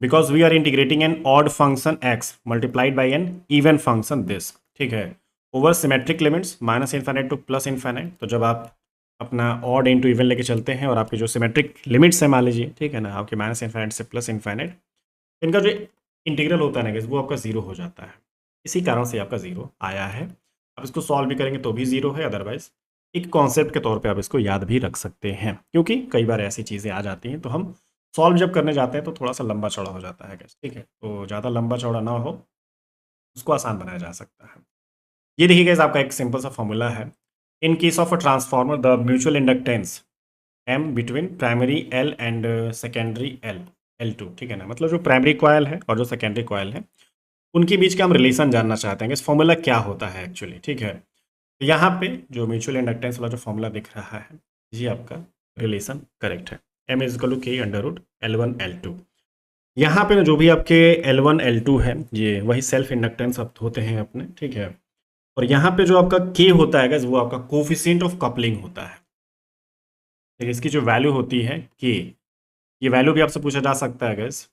because we are integrating an odd function X multiplied by an even function this, ठीक है, over symmetric limits minus infinite to plus infinite. तो जब आप अपना ऑड इंटू इवन लेके चलते हैं और आपके जो सिमेट्रिक लिमिट्स है मान लीजिए, ठीक है ना, आपके माइनस इन्फाइनाइट से प्लस इन्फाइनाइट, इनका जो इंटीग्रल होता है ना गैस, वो आपका 0 हो जाता है, इसी कारण से आपका 0 आया है। आप इसको सॉल्व भी करेंगे तो भी 0 है, अदरवाइज एक कॉन्सेप्ट के तौर पे आप इसको याद भी रख सकते हैं, क्योंकि कई बार ऐसी चीज़ें आ जाती हैं तो हम सॉल्व जब करने जाते हैं तो थोड़ा सा लंबा चौड़ा हो जाता है गैस, ठीक है। तो ज़्यादा लंबा चौड़ा ना हो, उसको आसान बनाया जा सकता है। ये देखिए गैस आपका एक सिंपल सा फॉर्मूला है, in case of a transformer the mutual inductance M between primary L and secondary L L2, ठीक है ना, मतलब जो प्राइमरी कॉयल है और जो सेकेंडरी कॉयल है उनके बीच का हम रिलेशन जानना चाहते हैं, इस फॉर्मूला क्या होता है एक्चुअली, ठीक है। तो यहाँ पे जो म्यूचुअल इंडक्टेंस वाला जो फॉर्मूला दिख रहा है, ये आपका रिलेशन करेक्ट है। m इज इक्वल टू के अंडर रूट L1 L2। यहाँ पे ना जो भी आपके L1 L2 है ये वही सेल्फ इंडक्टेंस अब होते हैं अपने, ठीक है। और यहाँ पे जो आपका k होता है वो आपका कोफिशिएंट ऑफ कपलिंग होता है। ठीक है, इसकी जो वैल्यू होती है k, ये वैल्यू भी आपसे पूछा जा सकता है गैस,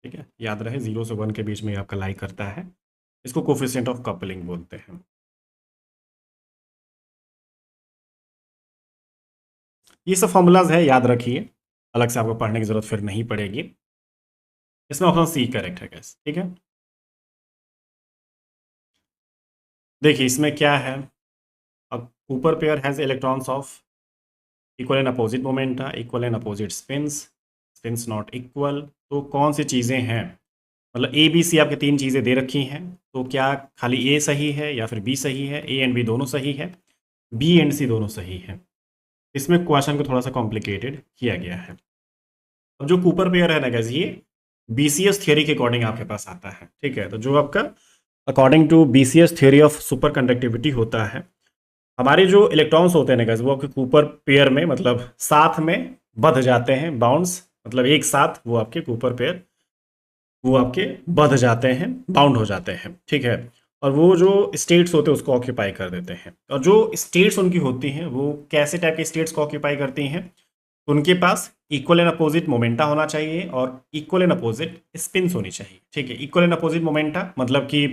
ठीक है। याद रहे 0 से 1 के बीच में आपका लाई करता है, इसको कोफिशिएंट ऑफ कपलिंग बोलते हैं। ये सब फॉर्मूलाज है, याद रखिए, अलग से आपको पढ़ने की जरूरत फिर नहीं पड़ेगी। इसमें ऑप्शन सी करेक्ट है गैस, ठीक है। देखिए इसमें क्या है, Cooper pair has electrons of equal and opposite momenta, equal and opposite spins, spins not equal. तो कौन सी चीज़ें हैं, मतलब ए बी सी आपके तीन चीज़ें दे रखी हैं, तो क्या खाली ए सही है या फिर बी सही है, ए एंड बी दोनों सही है, बी एंड सी दोनों सही है। इसमें क्वेश्चन को थोड़ा सा कॉम्प्लिकेटेड किया गया है। अब जो कूपर पेयर है ना गैस, ये बीसीएस थियोरी के अकॉर्डिंग आपके पास आता है, ठीक है। तो जो आपका according to BCS theory of superconductivity होता है, हमारे जो इलेक्ट्रॉन्स होते हैं ना गैस वो आपके कूपर पेयर में मतलब साथ में बंध जाते हैं, बाउंड्स मतलब एक साथ वो आपके कूपर पेयर वो आपके बंध जाते हैं, बाउंड हो जाते हैं, ठीक है। और वो जो स्टेट्स होते हैं उसको ऑक्यूपाई कर देते हैं। और जो स्टेट्स उनकी होती हैं वो कैसे टाइप के स्टेट्स को ऑक्यूपाई करती हैं, उनके पास इक्वल एंड अपोजिट मोमेंटा होना चाहिए और इक्वल एंड अपोजिट स्पिन्स होनी चाहिए, ठीक है। इक्वल एंड अपोजिट मोमेंटा मतलब कि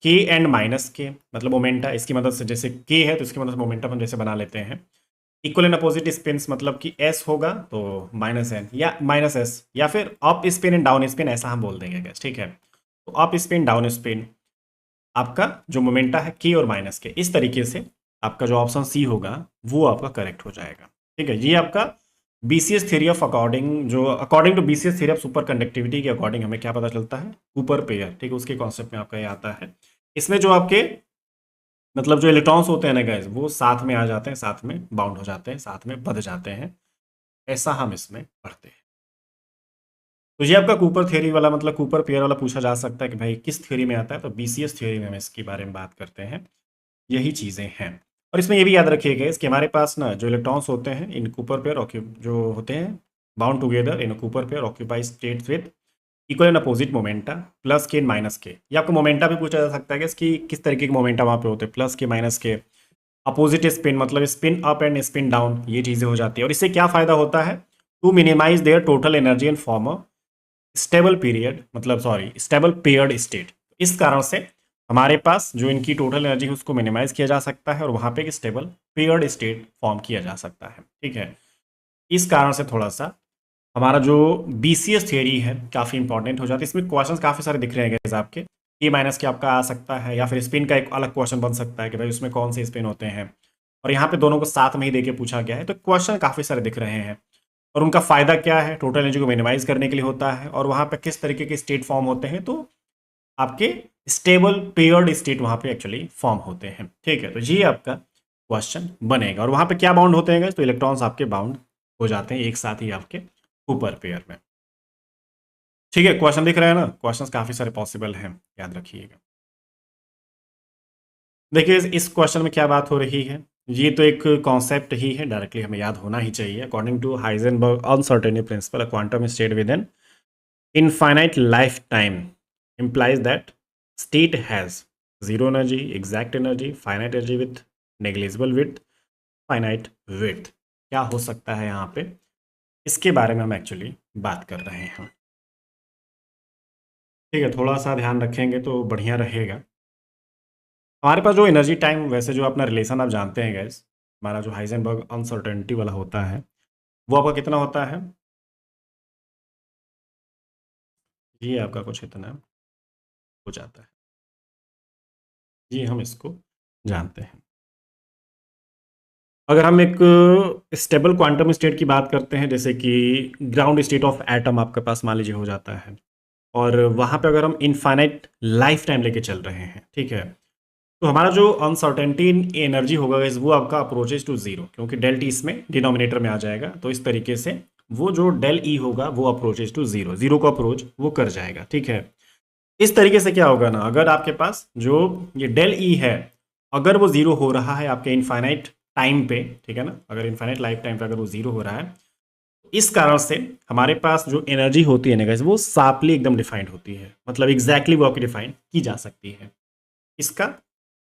के एंड माइनस के, मतलब मोमेंटा इसकी मदद से, जैसे के है तो इसकी मदद से मोमेंटम हम जैसे बना लेते हैं। इक्वल एंड अपोजिट स्पिन्स मतलब कि एस होगा तो माइनस एन या माइनस एस, या फिर up spin and down spin ऐसा हम बोल देंगे गैस, ठीक है। तो अप स्पिन डाउन स्पिन आपका जो मोमेंटा है के और माइनस के, इस तरीके से आपका जो ऑप्शन सी होगा वो आपका करेक्ट हो जाएगा, ठीक है। ये आपका बीसीएस थ्योरी ऑफ अकॉर्डिंग, जो according to BCS theory of superconductivity के अकॉर्डिंग हमें क्या पता चलता है, कूपर पेयर, ठीक है, उसके कॉन्सेप्ट में आपका ये आता है। इसमें जो आपके मतलब जो इलेक्ट्रॉन्स होते हैं ना गाइस वो साथ में आ जाते हैं, साथ में बाउंड हो जाते हैं, साथ में बंध जाते हैं, ऐसा हम इसमें पढ़ते हैं। तो ये आपका कूपर थ्योरी वाला मतलब कूपर पेयर वाला पूछा जा सकता है कि भाई किस थ्योरी में आता है, तो बीसीएस थ्योरी में हम इसके बारे में बात करते हैं, यही चीज़ें हैं। और इसमें ये भी याद रखिएगा इसके हमारे पास ना जो इलेक्ट्रॉन्स होते हैं इन कूपर पेयर जो होते हैं bound together in Cooper pair occupy states with equal and opposite momenta plus के एंड माइनस के। या आपको मोमेंटा भी पूछा जा सकता है कि किस तरीके के मोमेंटा वहाँ पे होते हैं, प्लस के माइनस के। अपोजिट स्पिन मतलब spin up and spin down, ये चीज़ें हो जाती है। और इससे क्या फ़ायदा होता है, to minimize their total energy and form a stable period, मतलब सॉरी स्टेबल पेयर्ड स्टेट। इस कारण से हमारे पास जो इनकी टोटल एनर्जी है उसको मिनिमाइज किया जा सकता है और वहाँ पे एक स्टेबल पेयर्ड स्टेट फॉर्म किया जा सकता है, ठीक है। इस कारण से थोड़ा सा हमारा जो बीसीएस थ्योरी है काफ़ी इंपॉर्टेंट हो जाती है। इसमें क्वेश्चंस काफ़ी सारे दिख रहे हैं आपके, ए माइनस के आपका आ सकता है, या फिर स्पिन का एक अलग क्वेश्चन बन सकता है कि भाई उसमें कौन से स्पिन होते हैं। और यहाँ पे दोनों को साथ में ही देके पूछा गया है, तो क्वेश्चन काफ़ी सारे दिख रहे हैं। और उनका फ़ायदा क्या है, टोटल एनर्जी को मिनिमाइज करने के लिए होता है। और वहाँ पे किस तरीके के स्टेट फॉर्म होते हैं, तो आपके स्टेबल पेयर्ड स्टेट वहाँ पे एक्चुअली फॉर्म होते हैं, ठीक है। तो ये आपका क्वेश्चन बनेगा। और वहाँ पे क्या बाउंड होते हैं, तो इलेक्ट्रॉन्स आपके बाउंड हो जाते हैं एक साथ ही आपके ऊपर पेयर में, ठीक है। क्वेश्चन दिख रहा है ना, क्वेश्चंस काफ़ी सारे पॉसिबल हैं, याद रखिएगा। देखिए इस क्वेश्चन में क्या बात हो रही है, ये तो एक कॉन्सेप्ट ही है, डायरेक्टली हमें याद होना ही चाहिए। According to Heisenberg uncertainty principle, a quantum state with an infinite lifetime implies that state has zero energy, exact energy, finite energy with negligible width, finite width। क्या हो सकता है यहाँ पे, इसके बारे में हम एक्चुअली बात कर रहे हैं, ठीक है। थोड़ा सा ध्यान रखेंगे तो बढ़िया रहेगा। हमारे पास जो एनर्जी टाइम, वैसे जो अपना रिलेशन आप जानते हैं गैस, हमारा जो हाइजेनबर्ग अनसर्टेनिटी वाला होता है वो आपका कितना होता है, ये आपका कुछ इतना हो जाता है, ये हम इसको जानते हैं। अगर हम एक स्टेबल क्वांटम स्टेट की बात करते हैं, जैसे कि ग्राउंड स्टेट ऑफ एटम आपके पास मान लीजिए हो जाता है, और वहाँ पे अगर हम इनफाइनाइट लाइफ टाइम लेके चल रहे हैं, ठीक है, तो हमारा जो अनसर्टेनिटी इन एनर्जी होगा इस वो आपका अप्रोचेज टू जीरो, क्योंकि डेल टी इसमें डिनोमिनेटर में आ जाएगा। तो इस तरीके से वो जो डेल ई होगा वो अप्रोचेज टू जीरो, जीरो को अप्रोच वो कर जाएगा, ठीक है। इस तरीके से क्या होगा ना, अगर आपके पास जो ये डेल ई है अगर वो ज़ीरो हो रहा है आपके इनफाइनाइट टाइम पे, ठीक है ना, अगर इनफाइनाइट लाइफ टाइम पे अगर वो ज़ीरो हो रहा है, इस कारण से हमारे पास जो एनर्जी होती है ना गाइस, वो शार्पली एकदम डिफाइंड होती है, मतलब एग्जैक्टली वो आपकी डिफाइन की जा सकती है। इसका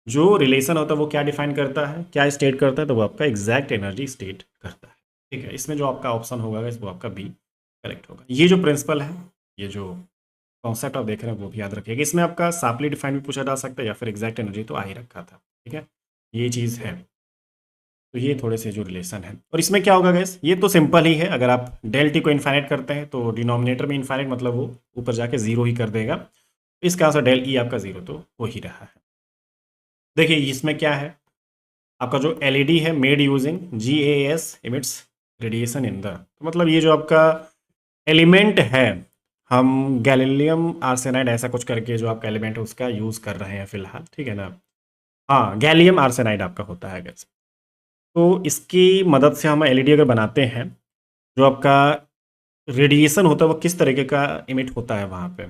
जो रिलेशन होता है वो क्या डिफाइन करता है, क्या स्टेट करता है, तो वो आपका एग्जैक्ट एनर्जी स्टेट करता है। ठीक है, इसमें जो आपका ऑप्शन होगा गाइस, वो आपका बी करेक्ट होगा। ये जो प्रिंसिपल है, ये जो कॉन्सेप्ट आप देख रहे हैं वो भी याद रखिएगा। इसमें आपका शार्पली डिफाइन भी पूछा जा सकता है या फिर एग्जैक्ट एनर्जी तो आ ही रखा था। ठीक है, ये चीज़ है। तो ये थोड़े से जो रिलेशन है, और इसमें क्या होगा गैस, ये तो सिंपल ही है। अगर आप डेल टी को इन्फाइनाइट करते हैं तो डिनोमिनेटर में इन्फाइनाइट, मतलब वो ऊपर जाके जीरो ही कर देगा। इसका आंसर डेल ई आपका जीरो तो हो ही रहा है। देखिए इसमें क्या है, आपका जो एलईडी है made using GaAs emits radiation in the, तो मतलब ये जो आपका एलिमेंट है, हम गैलीलियम आर्सेनाइड ऐसा कुछ करके जो आपका एलिमेंट है उसका यूज़ कर रहे हैं फिलहाल। ठीक है ना, हाँ गैलियम आर्सेनाइड आपका होता है गैस। तो इसकी मदद से हम एलईडी अगर बनाते हैं, जो आपका रेडिएशन होता है वो किस तरीके का इमिट होता है वहाँ पे,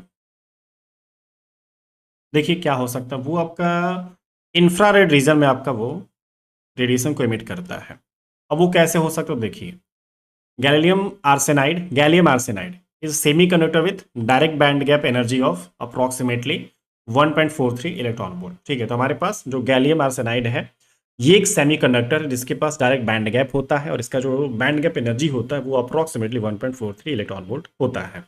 देखिए क्या हो सकता है, वो आपका इंफ्रारेड रीजन में आपका वो रेडिएशन को इमिट करता है। अब वो कैसे हो सकता है, देखिए gallium arsenide is semi conductor with direct band gap energy of approximately 1.43 electron volt. ठीक है, तो हमारे पास जो गैलियम आर्सेनाइड है ये एक सेमी कंडक्टर है जिसके पास डायरेक्ट बैंड गैप होता है, और इसका जो बैंड गैप एनर्जी होता है वो अप्रोक्सीमेटली 1.43 इलेक्ट्रॉन वोल्ट होता है।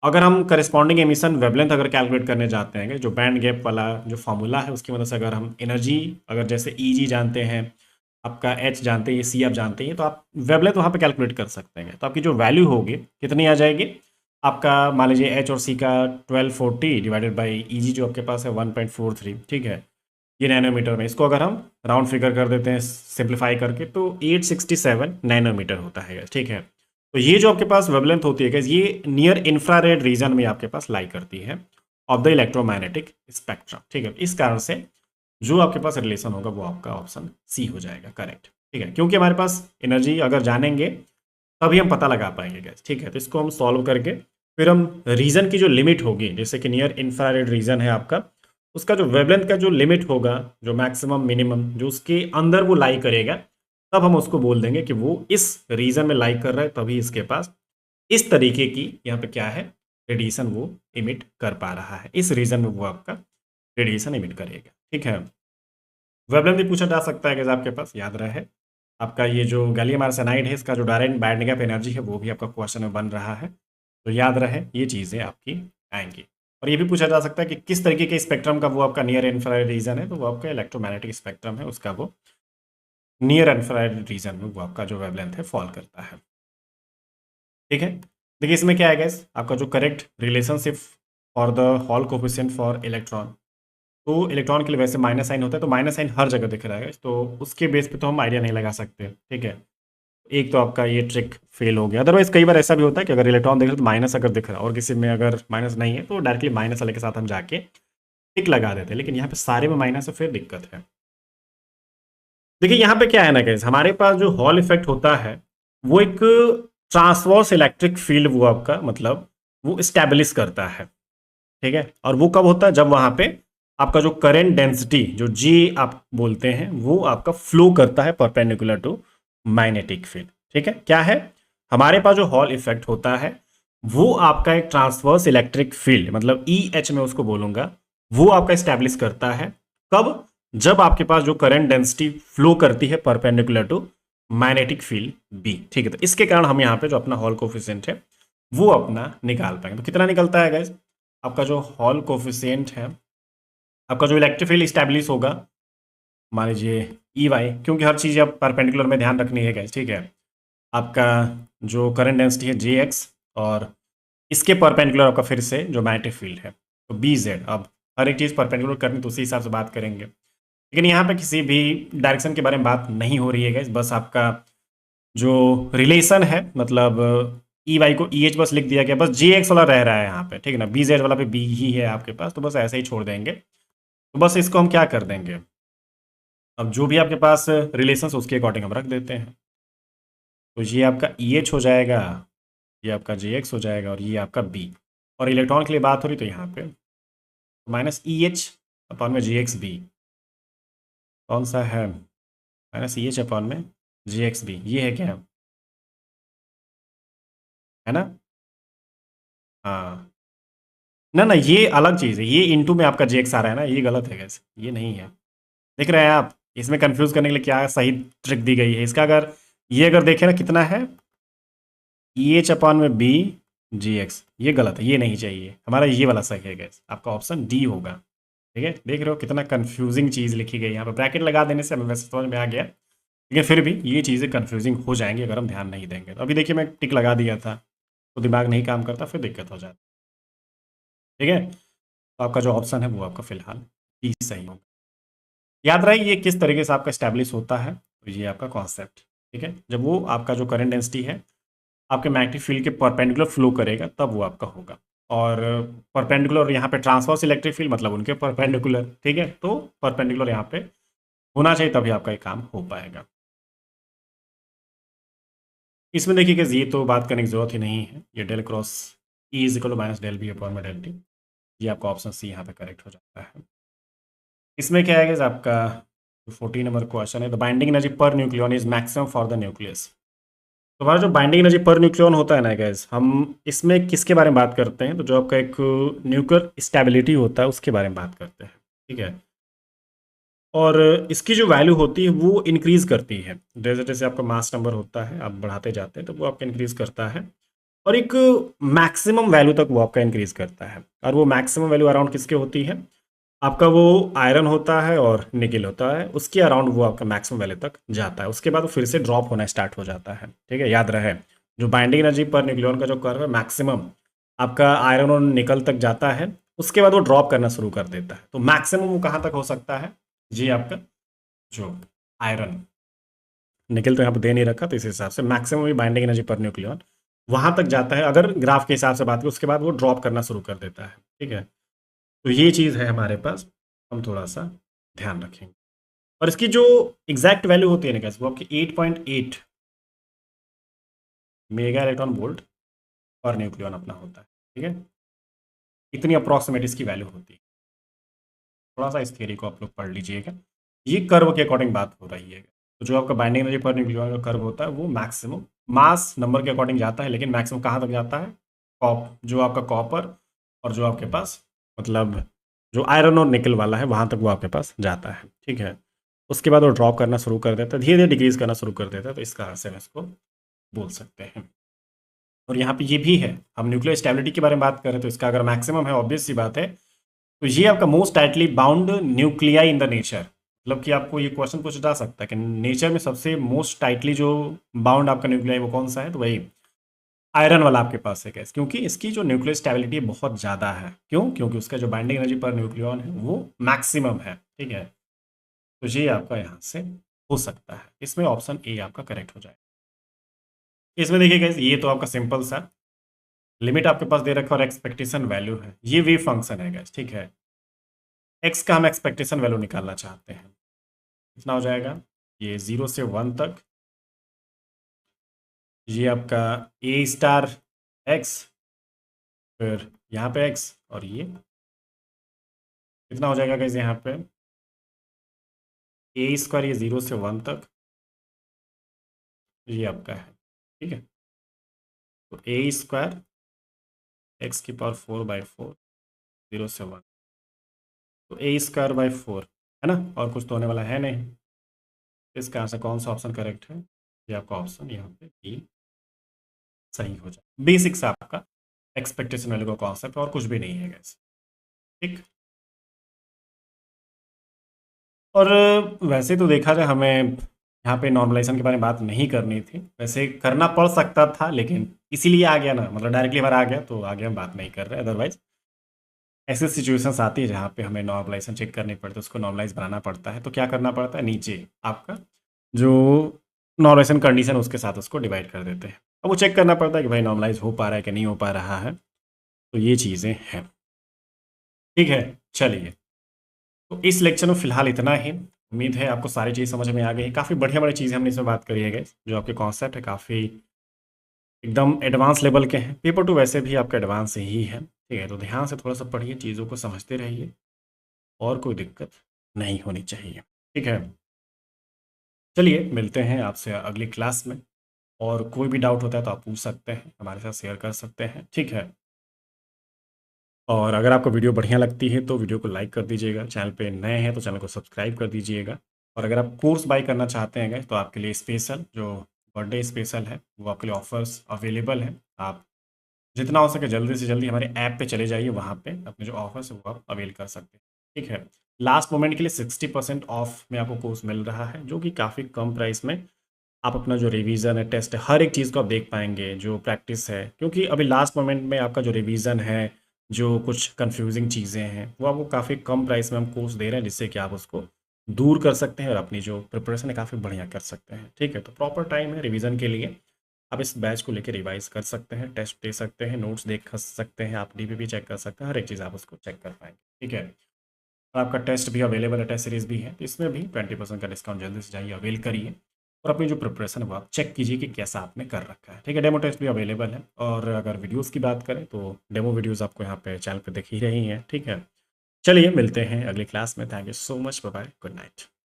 अगर हम करस्पॉन्डिंग एमिशन वेवलेंथ अगर कैलकुलेट करने जाते हैं, जो बैंड गैप वाला जो फॉर्मूला है उसकी मदद से अगर हम एनर्जी, अगर जैसे ई जी जानते हैं, आपका एच जानते हैं, ये सी आप जानते हैं, तो आप वेवलेंथ वहाँ पे कैलकुलेट कर सकते हैं। तो आपकी जो वैल्यू होगी कितनी आ जाएगी, आपका मान लीजिए एच और सी का 1240 डिवाइडेड बाई ई जी जो आपके पास है 1.43। ठीक है, ये नैनोमीटर में, इसको अगर हम राउंड फिगर कर देते हैं सिंप्लीफाई करके तो 867 नैनोमीटर होता है। ठीक है, तो ये जो आपके पास वेवलेंथ होती है ये नियर इंफ्रारेड रीजन में आपके पास लाई करती है ऑफ द इलेक्ट्रोमैग्नेटिक स्पेक्ट्रम। ठीक है, इस कारण से जो आपके पास रिलेशन होगा वो आपका ऑप्शन सी हो जाएगा करेक्ट। ठीक है, क्योंकि हमारे पास एनर्जी अगर जानेंगे तभी हम पता लगा पाएंगे गैस। ठीक है, तो इसको हम सॉल्व करके फिर हम रीजन की जो लिमिट होगी, जैसे कि नियर इंफ्रारेड रीजन है आपका, उसका जो वेवलेंथ का जो लिमिट होगा, जो मैक्सिमम मिनिमम जो उसके अंदर वो लाई करेगा, तब हम उसको बोल देंगे कि वो इस रीजन में लाई कर रहा है, तभी इसके पास इस तरीके की यहाँ पे क्या है रेडिएशन वो इमिट कर पा रहा है, इस रीजन में वो आपका रेडिएशन इमिट करेगा। ठीक है, वेवलेंथ भी पूछा जा सकता है कि आपके पास याद रहे, आपका ये जो गैलियम आर्सेनाइड है इसका जो डायरेक्ट बैंड गैप एनर्जी है वो भी आपका क्वेश्चन में बन रहा है, तो याद रहे ये चीज़ें आपकी आएंगी। और ये भी पूछा जा सकता है कि किस तरीके के स्पेक्ट्रम का वो आपका नियर इंफ्रारेड रीजन है, तो वो आपका इलेक्ट्रोमैग्नेटिक स्पेक्ट्रम है, उसका वो नियर इंफ्रारेड रीजन में वो आपका जो वेवलेंथ है फॉल करता है। ठीक है, देखिए इसमें क्या है गैस, आपका जो correct relationship for the hall coefficient for electron, तो इलेक्ट्रॉन के लिए वैसे माइनस साइन होता है, तो माइनस साइन हर जगह दिख रहा है, तो उसके बेस पे तो हम आइडिया नहीं लगा सकते। ठीक है, एक तो आपका ये ट्रिक फेल हो गया। अदरवाइज कई बार ऐसा भी होता है कि अगर इलेक्ट्रॉन दिख रहा है तो माइनस अगर दिख रहा है और किसी में अगर माइनस नहीं है तो डायरेक्टली माइनस वाले के साथ हम जाके टिक लगा देते हैं, लेकिन यहाँ पे सारे में माइनस है फिर दिक्कत है। देखिए यहाँ पे क्या है ना गाइस, हमारे पास जो हॉल इफेक्ट होता है वो एक ट्रांसवर्स इलेक्ट्रिक फील्ड वो आपका मतलब वो स्टैब्लिश करता है। ठीक है, और वो कब होता है, जब वहां पे आपका जो करंट डेंसिटी जो जी आप बोलते हैं वो आपका फ्लो करता है परपेंडिकुलर टू मैग्नेटिक फील्ड। ठीक है, क्या है, हमारे पास जो हॉल इफेक्ट होता है वो आपका एक ट्रांसवर्स इलेक्ट्रिक फील्ड मतलब ई एच में उसको बोलूंगा, वो आपका स्टैब्लिश करता है कब, जब आपके पास जो करंट डेंसिटी फ्लो करती है perpendicular to magnetic field B. ठीक है, तो इसके कारण हम यहाँ पे जो अपना हॉल कोफिशिएंट है वो अपना निकाल पाएंगे। तो कितना निकलता है गाइस, आपका जो हॉल कोफिशिएंट है, आपका जो इलेक्ट्रिक फील्ड स्टैब्लिश होगा, मान लीजिए ई वाई, क्योंकि हर चीज़ आप परपेंडिकुलर में ध्यान रखनी है गाइस। ठीक है, आपका जो करंट डेंसिटी है जे एक्स, और इसके परपेंडिकुलर आपका फिर से जो मैग्नेटिक फील्ड है तो बी जेड। अब हर एक चीज़ परपेंडिकुलर करनी तो उसी हिसाब से बात करेंगे, लेकिन यहाँ पे किसी भी डायरेक्शन के बारे में बात नहीं हो रही है गाइस, बस आपका जो रिलेशन है मतलब ई वाई को ई एच बस लिख दिया गया, बस जे एक्स वाला रह रहा है यहाँ पे। ठीक है ना, बी जेड वाला पे बी ही है आपके पास, तो बस ऐसे ही छोड़ देंगे। तो बस इसको हम क्या कर देंगे, अब जो भी आपके पास रिलेशन उसके अकॉर्डिंग हम रख देते हैं, तो ये आपका ई एच हो जाएगा, ये आपका जे एक्स हो जाएगा, और ये आपका बी, और इलेक्ट्रॉन के लिए बात हो रही तो यहाँ पे माइनस ई एच अपॉन में जी एक्स बी। कौन सा है, माइनस ई एच अपॉन में जी एक्स बी, ये है क्या, है ना? हाँ, ना ना, ये अलग चीज़ है, ये इनटू में आपका जे एक्स आ रहा है ना, ये गलत है गैस, ये नहीं है। देख रहे हैं आप, इसमें कंफ्यूज करने के लिए क्या सही ट्रिक दी गई है इसका, अगर ये अगर देखें ना कितना है, ई एच अपॉन में बी जी एक्स, ये गलत है, ये नहीं चाहिए, हमारा ये वाला सही है गैस, आपका ऑप्शन डी होगा। ठीक है, देख रहे हो कितना कंफ्यूजिंग चीज़ लिखी गई है यहाँ पर, ब्रैकेट लगा देने से हमें वैसे समझ में आ गया, लेकिन फिर भी ये चीज़ें कंफ्यूजिंग हो जाएंगी अगर हम ध्यान नहीं देंगे। तो अभी देखिए मैं टिक लगा दिया था, तो दिमाग नहीं काम करता, फिर दिक्कत हो जाती। ठीक है, तो आपका जो ऑप्शन है वो आपका फिलहाल डी सही होगा। याद रहे ये किस तरीके से आपका स्टैब्लिश होता है, तो ये आपका कॉन्सेप्ट। ठीक है, जब वो आपका जो करंट डेंसिटी है आपके मैग्नेटिक फील्ड के परपेंडिकुलर फ्लो करेगा तब वो आपका होगा, और परपेंडिकुलर यहाँ पे ट्रांसवर्स इलेक्ट्रिक फील्ड मतलब उनके परपेंडिकुलर। ठीक है, तो परपेंडिकुलर यहाँ पे होना चाहिए तभी आपका ये काम हो पाएगा। इसमें देखिए कि ये तो बात करने की जरूरत ही नहीं है, ये del cross E is equal to minus del B upon में डेल टी, ये आपका ऑप्शन सी यहाँ पे करेक्ट हो जाता है। इसमें क्या है कि आपका 14 नंबर क्वेश्चन है, the binding energy per nucleon is maximum for the nucleus. तो हमारा जो बाइंडिंग एनर्जी पर न्यूक्लियन होता है ना गैस, हम इसमें किसके बारे में बात करते हैं, तो जो आपका एक न्यूक्लियर स्टेबिलिटी होता है उसके बारे में बात करते हैं। ठीक है, और इसकी जो वैल्यू होती है वो इंक्रीज करती है जैसे जैसे आपका मास नंबर होता है, आप बढ़ाते जाते हैं तो वो आपका इंक्रीज करता है, और एक मैक्सिमम वैल्यू तक वो आपका इंक्रीज करता है। और वो मैक्सिमम वैल्यू अराउंड किसके होती है, आपका वो आयरन होता है और निकल होता है, उसके अराउंड वो आपका मैक्सिमम वैल्यू तक जाता है, उसके बाद वो फिर से ड्रॉप होना स्टार्ट हो जाता है। ठीक है, याद रहे जो बाइंडिंग एनर्जी पर न्यूक्लियन का जो कर्व है मैक्सिमम आपका आयरन और निकल तक जाता है, उसके बाद वो ड्रॉप करना शुरू कर देता है। तो मैक्सिमम वो कहाँ तक हो सकता है जी, आपका जो आयरन, निकल तो यहाँ पर दे नहीं रखा, तो इस हिसाब से मैक्सिमम भी बाइंडिंग एनर्जी पर न्यूक्लियन वहां तक जाता है अगर ग्राफ के हिसाब से बात करें, उसके बाद वो ड्रॉप करना शुरू कर देता है। ठीक है, तो ये चीज़ है हमारे पास, हम थोड़ा सा ध्यान रखेंगे। और इसकी जो एग्जैक्ट वैल्यू होती है ना गैस, वो आपकी 8.8 mega electron volt per nucleon अपना होता है। ठीक है, इतनी अप्रॉक्सीमेट इसकी वैल्यू होती है। थोड़ा सा इस थियरी को आप लोग पढ़ लीजिएगा, ये कर्व के अकॉर्डिंग बात हो रही है। तो जो आपका बाइंडिंग एनर्जी पर न्यूक्लियन का कर्व होता है वो मैक्सिमम मास नंबर के अकॉर्डिंग जाता है, लेकिन मैक्सिमम कहाँ तक जाता है, जो आपका कॉपर और जो आपके पास मतलब जो आयरन और निकल वाला है वहाँ तक वो आपके पास जाता है। ठीक है, उसके बाद वो ड्रॉप करना शुरू कर देता है, धीरे धीरे डिक्रीज करना शुरू कर देता है, तो इस कारण से हम इसको बोल सकते हैं। और यहाँ पे ये भी है, हम न्यूक्लियर स्टेबिलिटी के बारे में बात करें तो इसका अगर मैक्सिमम है, ऑब्वियस सी बात है, तो ये आपका most tightly bound nuclei in the nature, मतलब कि आपको ये क्वेश्चन पूछा जा सकता है कि नेचर में सबसे मोस्ट टाइटली जो बाउंड आपका न्यूक्लियाई वो कौन सा है, तो वही आयरन वाला आपके पास है गैस, क्योंकि इसकी जो न्यूक्लियर स्टेबिलिटी बहुत ज़्यादा है। क्यों? क्योंकि उसका जो बाइंडिंग एनर्जी पर न्यूक्लियन है वो मैक्सिमम है। ठीक है, तो ये आपका यहाँ से हो सकता है, इसमें ऑप्शन ए आपका करेक्ट हो जाएगा। इसमें देखिए गैस, ये तो आपका सिंपल सा लिमिट आपके पास दे रखा और एक्सपेक्टेशन वैल्यू है, ये वेव फंक्शन है गैस। ठीक है, एक्स का हम एक्सपेक्टेशन वैल्यू निकालना चाहते हैं, कितना हो जाएगा, ये 0 से 1 तक, ये आपका ए स्टार एक्स, फिर यहाँ पे एक्स, और ये कितना हो जाएगा गैस यहाँ पे ए स्क्वायर, ये 0 से 1 तक, ये आपका है। ठीक है, तो ए स्क्वायर एक्स की पावर 4/4 0 से 1, तो ए स्क्वायर बाई 4 है ना, और कुछ तो होने वाला है नहीं। इसका आंसर कौन सा ऑप्शन करेक्ट है, ये आपका ऑप्शन यहाँ पे बी सही हो जाए। बेसिक सा आपका एक्सपेक्टेशन वैल्यू का कॉन्सेप्ट, और कुछ भी नहीं है गैस। ठीक, और वैसे तो देखा जाए हमें यहाँ पे नॉर्मलाइजेशन के बारे में बात नहीं करनी थी, वैसे करना पड़ सकता था, लेकिन इसीलिए आ गया ना, मतलब डायरेक्टली बार आ गया तो आगे हम बात नहीं कर रहे। अदरवाइज ऐसी सिचुएशंस आती है जहाँ पे हमें नॉर्मलाइजेशन चेक करनी पड़ती है, उसको नॉर्मलाइज बनाना पड़ता है, तो क्या करना पड़ता है, नीचे आपका जो नॉर्मलाइजेशन कंडीशन उसके साथ उसको डिवाइड कर देते हैं। अब वो चेक करना पड़ता है कि भाई नॉर्मलाइज हो पा रहा है कि नहीं हो पा रहा है, तो ये चीज़ें हैं। ठीक है, चलिए, तो इस लेक्चर में फिलहाल इतना ही। उम्मीद है आपको सारी चीज़ समझ में आ गई, काफ़ी बढ़िया बढ़िया चीज़ें हमने इसमें बात करी है guys। जो आपके कॉन्सेप्ट है काफ़ी एकदम एडवांस लेवल के हैं, पेपर टू वैसे भी आपका एडवांस ही है। ठीक है, तो ध्यान से थोड़ा सा पढ़िए, चीज़ों को समझते रहिए, और कोई दिक्कत नहीं होनी चाहिए। ठीक है। चलिए मिलते हैं आपसे अगली क्लास में, और कोई भी डाउट होता है तो आप पूछ सकते हैं, हमारे साथ शेयर कर सकते हैं, ठीक है। और अगर आपको वीडियो बढ़िया लगती है तो वीडियो को लाइक कर दीजिएगा, चैनल पे नए हैं तो चैनल को सब्सक्राइब कर दीजिएगा। और अगर आप कोर्स बाय करना चाहते हैं तो आपके लिए स्पेशल जो बर्थडे स्पेशल है वो आपके लिए ऑफर्स अवेलेबल है। आप जितना हो सके जल्दी से जल्दी हमारे ऐप पे चले जाइए, वहाँ पे अपने जो ऑफर्स है वो आप अवेल कर सकते हैं, ठीक है। लास्ट मोमेंट के लिए 60% ऑफ में आपको कोर्स मिल रहा है, जो कि काफ़ी कम प्राइस में आप अपना जो रिवीजन है, टेस्ट है, हर एक चीज़ को आप देख पाएंगे, जो प्रैक्टिस है, क्योंकि अभी लास्ट मोमेंट में आपका जो रिवीजन है, जो कुछ कंफ्यूजिंग चीज़ें हैं, वो आपको काफ़ी कम प्राइस में हम कोर्स दे रहे हैं, जिससे कि आप उसको दूर कर सकते हैं और अपनी जो प्रिपरेशन है काफ़ी बढ़िया कर सकते हैं, ठीक है। तो प्रॉपर टाइम है रिवीजन के लिए, आप इस बैच को लेकर रिवाइज कर सकते हैं, टेस्ट दे सकते हैं, नोट्स देख सकते हैं, आप डीपीपी चेक कर सकते हैं, हर एक चीज़ आप उसको चेक कर पाएंगे, ठीक है। और आपका टेस्ट भी अवेलेबल है, टेस्ट सीरीज भी है, तो इसमें भी 20% का डिस्काउंट जल्दी से जाइए अवेल करिए, और अपनी जो प्रिपरेशन है वो आप चेक कीजिए कि कैसा आपने कर रखा है, ठीक है। डेमो टेस्ट भी अवेलेबल है। और अगर वीडियोस की बात करें तो डेमो वीडियोस आपको यहाँ पे चैनल पे दिख ही रही हैं, ठीक है। चलिए मिलते हैं अगली क्लास में। Thank you so much, bye bye, good night.